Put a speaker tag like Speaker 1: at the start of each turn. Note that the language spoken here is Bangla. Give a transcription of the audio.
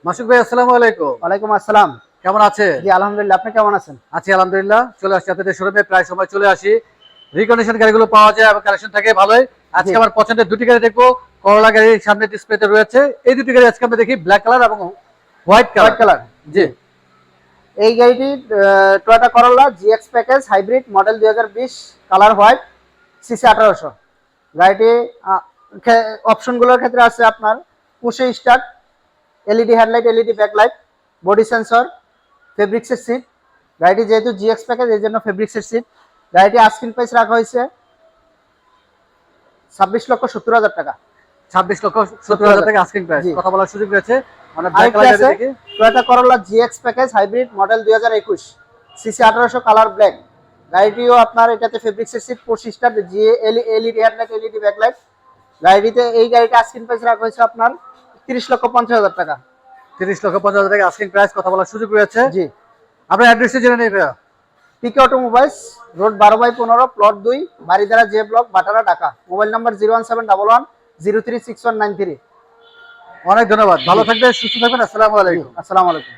Speaker 1: মাসুক ভাই, আসসালামু আলাইকুম।
Speaker 2: ওয়ালাইকুম আসসালাম।
Speaker 1: কেমন আছেন?
Speaker 2: জি আলহামদুলিল্লাহ, আপনি কেমন আছেন?
Speaker 1: আছি আলহামদুলিল্লাহ। চলে আসছি আপনাদের শোরুমে, প্রায় সময় চলে আসি। রিকন্ডিশন গাড়িগুলো পাওয়া যায় এবং কালেকশন থাকে ভালোই।
Speaker 2: জি
Speaker 1: আজকে আমার পছন্দের দুটি গাড়ি দেখবো। করলা গাড়ির সামনে ডিসপ্লেতে রয়েছে। এই দুটি গাড়ি আজকে আমরা দেখি, ব্ল্যাক কালার এবং হোয়াইট
Speaker 2: হোয়াইট
Speaker 1: কালার।
Speaker 2: কালার।
Speaker 1: জি,
Speaker 2: জি, এই গাড়িটি Toyota Corolla GX package hybrid model 2020, colour white, CC 1800। গাড়িটি অপশনগুলোর ক্ষেত্রে আছে আপনার পুশে start, LED headlight, LED backlight, body sensor, ফেব্রিক্সের সিট। গাড়িটি যেহেতু জিএক্স প্যাকেজ এই জন্য ফেব্রিক্সের সিট। গাড়িটি আস্কিং প্রাইস রাখা হয়েছে 26,70,000 টাকা।
Speaker 1: 26,70,000 টাকা আস্কিং প্রাইস।
Speaker 2: জি,
Speaker 1: কথা বলার সুযোগ রয়েছে। আমরা ব্ল্যাক
Speaker 2: আরেকটি
Speaker 1: কালার গাড়ি
Speaker 2: আছে
Speaker 1: দেখি।
Speaker 2: Toyota Corolla GX package hybrid model 2021, CC 1800, colour black. গাড়িটিও আপনার এটাতে ফেব্রিক্সের seat, push start, LED headlight, LED backlight. গাড়িটিতে এই গাড়িটা আস্কিং প্রাইস রাখা হয়েছে আপনার 30,50,000 টাকা।
Speaker 1: 30,50,000 টাকা আস্কিং প্রাইস। কথা বলার সুযোগ রয়েছে।
Speaker 2: জি,
Speaker 1: আপনার অ্যাড্রেসটা জেনে নেই ভাইয়া। অনেক ধন্যবাদ। ভালো থাকবেন, সুস্থ থাকবেন। আসসালামু আলাইকুম।
Speaker 2: আসসালামু আলাইকুম।